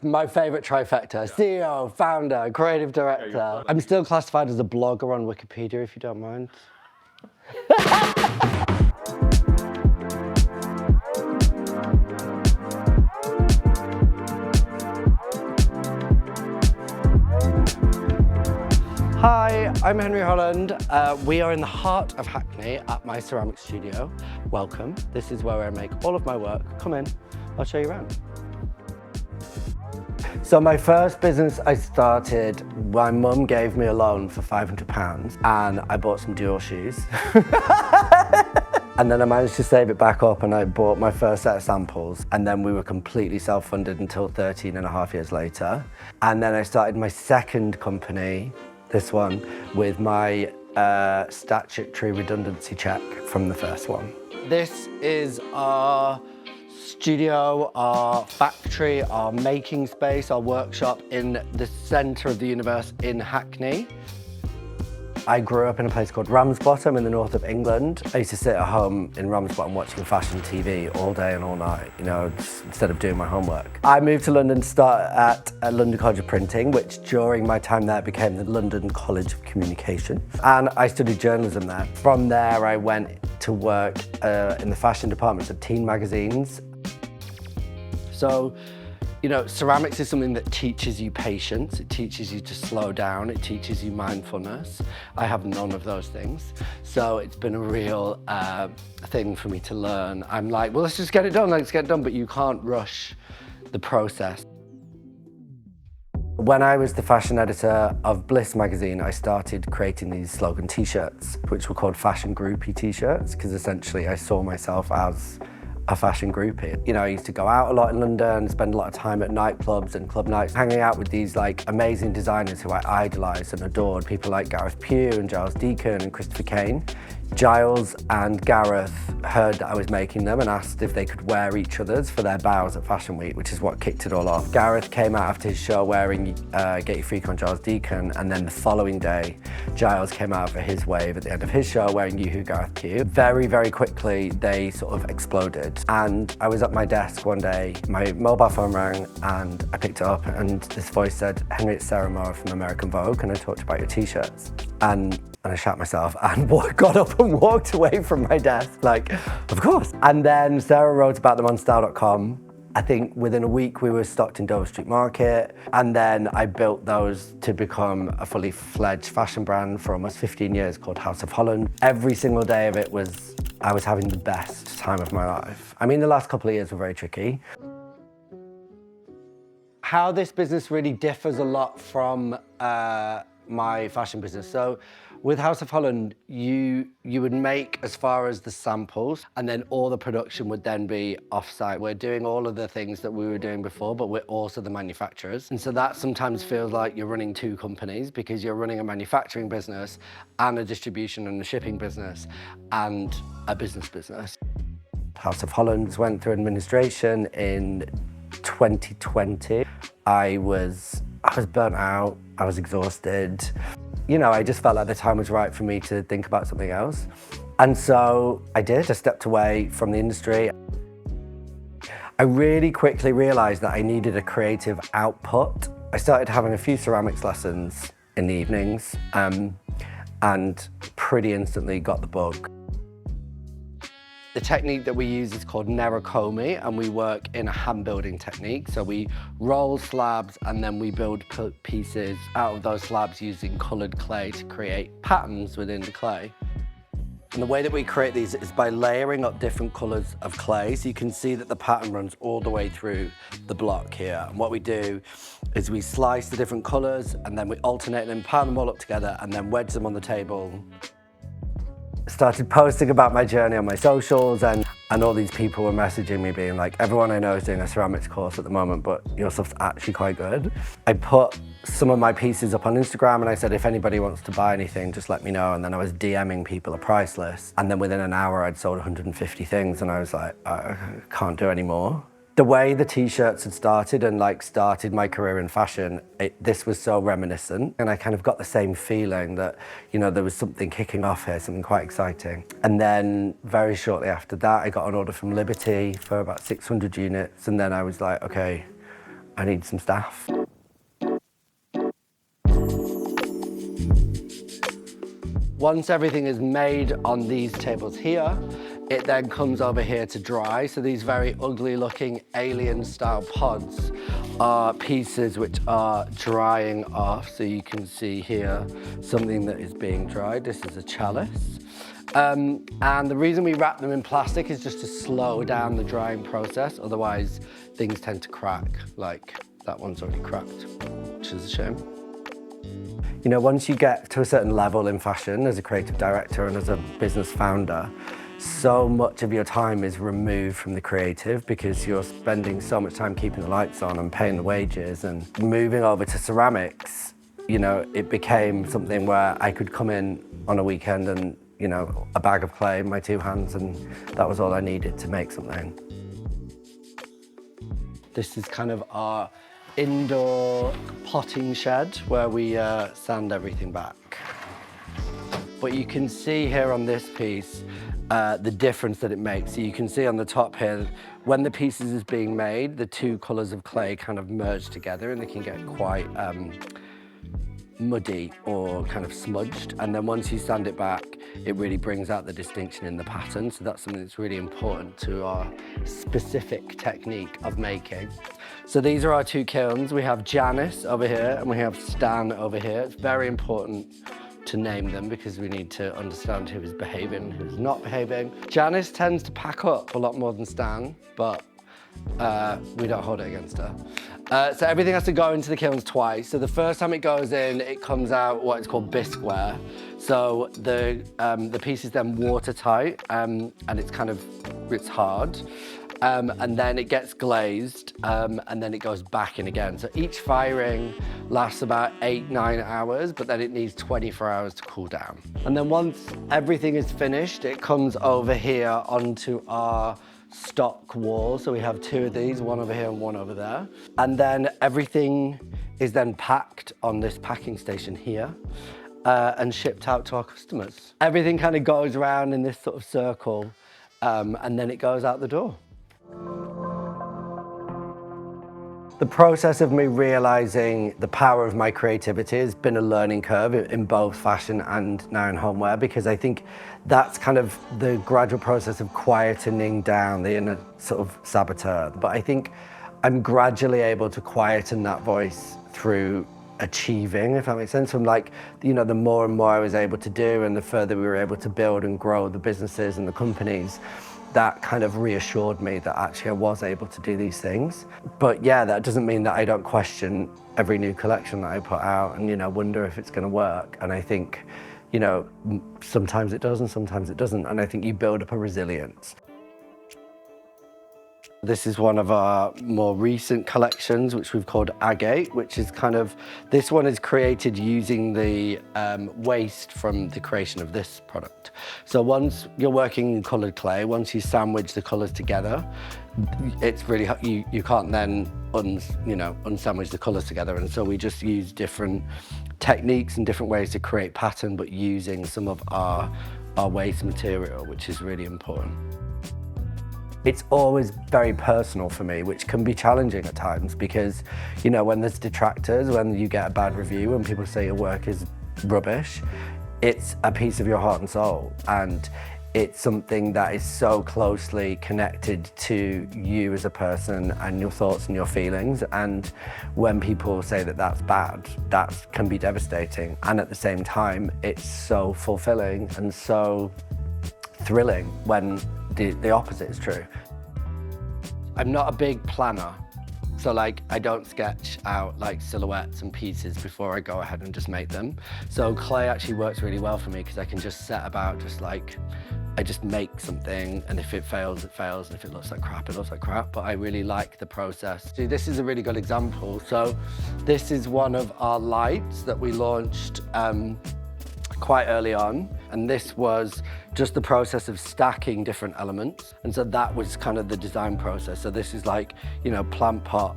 My favourite trifecta, CEO, founder, creative director. I'm still classified as a blogger on Wikipedia, if you don't mind. Hi, I'm Henry Holland. We are in the heart of Hackney at my ceramic studio. Welcome. This is where I make all of my work. Come in, I'll show you around. So my first business I started, my mum gave me a loan for £500 and I bought some Dior shoes. And then I managed to save it back up and I bought my first set of samples, and then we were completely self-funded until 13 and a half years later. And then I started my second company, this one, with my statutory redundancy check from the first one. This is our studio, our factory, our making space, our workshop in the centre of the universe in Hackney. I grew up in a place called Ramsbottom in the north of England. I used to sit at home in Ramsbottom watching fashion TV all day and all night, you know, instead of doing my homework. I moved to London to start at London College of Printing, which during my time there became the London College of Communication. And I studied journalism there. From there, I went to work in the fashion departments of teen magazines. So, you know, ceramics is something that teaches you patience, it teaches you to slow down, it teaches you mindfulness. I have none of those things. So it's been a real thing for me to learn. I'm like, well, let's just get it done, let's get it done, but you can't rush the process. When I was the fashion editor of Bliss magazine, I started creating these slogan t-shirts, which were called fashion groupie t-shirts, because essentially I saw myself as a fashion groupie. You know, I used to go out a lot in London, spend a lot of time at nightclubs and club nights, hanging out with these like amazing designers who I idolised and adored, people like Gareth Pugh and Giles Deacon and Christopher Kane. Giles and Gareth heard that I was making them and asked if they could wear each other's for their bows at Fashion Week, which is what kicked it all off. Gareth came out after his show wearing Get Your Freak on Giles Deacon, and then the following day, Giles came out for his wave at the end of his show wearing Yoo-Hoo Gareth Pugh. Very, very quickly, they sort of exploded. And I was at my desk one day, my mobile phone rang, and I picked it up, and this voice said, "Henry, it's Sarah Moore from American Vogue, and I talked about your t-shirts." And I shat myself and got up and walked away from my desk, like, of course. And then Sarah wrote about them on style.com. I think within a week we were stocked in Dover Street Market. And then I built those to become a fully fledged fashion brand for almost 15 years called House of Holland. Every single day of it was, I was having the best time of my life. I mean, the last couple of years were very tricky. How this business really differs a lot from my fashion business. So with House of Holland, you would make as far as the samples, and then all the production would then be off-site. We're doing all of the things that we were doing before, but we're also the manufacturers. And so that sometimes feels like you're running two companies, because you're running a manufacturing business and a distribution and a shipping business and a business. House of Holland went through administration in 2020. I was burnt out, I was exhausted. You know, I just felt like the time was right for me to think about something else. And so I did. I stepped away from the industry. I really quickly realized that I needed a creative output. I started having a few ceramics lessons in the evenings, and pretty instantly got the bug. The technique that we use is called Nerokomi, and we work in a hand building technique. So we roll slabs and then we build pieces out of those slabs using coloured clay to create patterns within the clay. And the way that we create these is by layering up different colours of clay. So you can see that the pattern runs all the way through the block here. And what we do is we slice the different colours and then we alternate them, pile them all up together and then wedge them on the table. Started posting about my journey on my socials, and all these people were messaging me being like, everyone I know is doing a ceramics course at the moment, but your stuff's actually quite good. I put some of my pieces up on Instagram and I said, if anybody wants to buy anything, just let me know. And then I was DMing people a price list. And then within an hour, I'd sold 150 things and I was like, I can't do any more. The way the t-shirts had started and started my career in fashion, this was so reminiscent, and I kind of got the same feeling that, you know, there was something kicking off here, something quite exciting. And then very shortly after that, I got an order from Liberty for about 600 units, and then I was like, okay, I need some staff. Once everything is made on these tables here, it then comes over here to dry. So these very ugly looking alien style pods are pieces which are drying off. So you can see here something that is being dried. This is a chalice. And the reason we wrap them in plastic is just to slow down the drying process. Otherwise, things tend to crack, like that one's already cracked, which is a shame. You know, once you get to a certain level in fashion as a creative director and as a business founder, so much of your time is removed from the creative because you're spending so much time keeping the lights on and paying the wages. And moving over to ceramics, you know, it became something where I could come in on a weekend and, you know, a bag of clay in my 2 hands, and that was all I needed to make something. This is kind of our indoor potting shed where we sand everything back. But you can see here on this piece the difference that it makes. So you can see on the top here, when the pieces is being made, the 2 colours of clay kind of merge together and they can get quite muddy or kind of smudged. And then once you sand it back, it really brings out the distinction in the pattern. So that's something that's really important to our specific technique of making. So these are our 2 kilns. We have Janice over here and we have Stan over here. It's very important to name them because we need to understand who is behaving, who's not behaving. Janice tends to pack up a lot more than Stan, but we don't hold it against her. So everything has to go into the kilns twice. So the first time it goes in, it comes out what is called bisqueware. So the piece is then watertight and it's hard. And then it gets glazed and then it goes back in again. So each firing lasts about 8-9 hours, but then it needs 24 hours to cool down. And then once everything is finished, it comes over here onto our stock wall. So we have 2 of these, one over here and one over there. And then everything is then packed on this packing station here and shipped out to our customers. Everything kind of goes around in this sort of circle and then it goes out the door. The process of me realizing the power of my creativity has been a learning curve in both fashion and now in homeware, because I think that's kind of the gradual process of quietening down the inner sort of saboteur. But I think I'm gradually able to quieten that voice through achieving, if that makes sense. From like, you know, the more and more I was able to do and the further we were able to build and grow the businesses and the companies, that kind of reassured me that actually I was able to do these things. But yeah, that doesn't mean that I don't question every new collection that I put out and, you know, wonder if it's going to work. And I think, you know, sometimes it does and sometimes it doesn't. And I think you build up a resilience. This is one of our more recent collections, which we've called Agate, which is kind of, this one is created using the waste from the creation of this product. So once you're working in coloured clay, once you sandwich the colours together, it's really, you can't then unsandwich the colours together. And so we just use different techniques and different ways to create pattern, but using some of our waste material, which is really important. It's always very personal for me, which can be challenging at times because, you know, when there's detractors, when you get a bad review, when people say your work is rubbish, it's a piece of your heart and soul. And it's something that is so closely connected to you as a person and your thoughts and your feelings. And when people say that that's bad, that can be devastating. And at the same time, it's so fulfilling and so thrilling when the opposite is true. I'm not a big planner, so like I don't sketch out like silhouettes and pieces before I go ahead and just make them. So clay actually works really well for me because I can just set about I just make something, and if it fails, it fails, and if it looks like crap, it looks like crap, but I really like the process. See, this is a really good example. So this is one of our lights that we launched quite early on, and this was just the process of stacking different elements, and so that was kind of the design process. So this is like, you know, plant pot,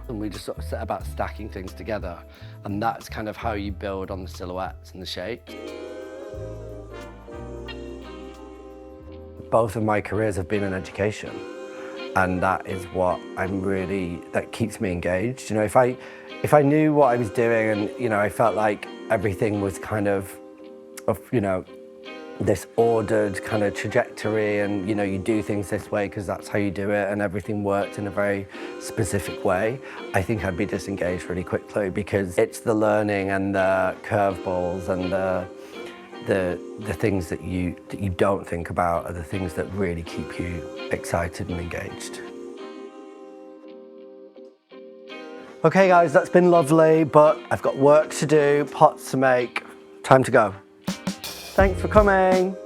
and we just sort of set about stacking things together, and that's kind of how you build on the silhouettes and the shapes. Both of my careers have been in education. and that is what that keeps me engaged. You know, if I knew what I was doing and, you know, I felt like everything was kind of, you know, this ordered kind of trajectory, and, you know, you do things this way because that's how you do it, and everything worked in a very specific way, I think I'd be disengaged really quickly, because it's the learning and the curveballs and the things that you don't think about are the things that really keep you excited and engaged. Okay guys, that's been lovely, but I've got work to do, pots to make, time to go. Thanks for coming.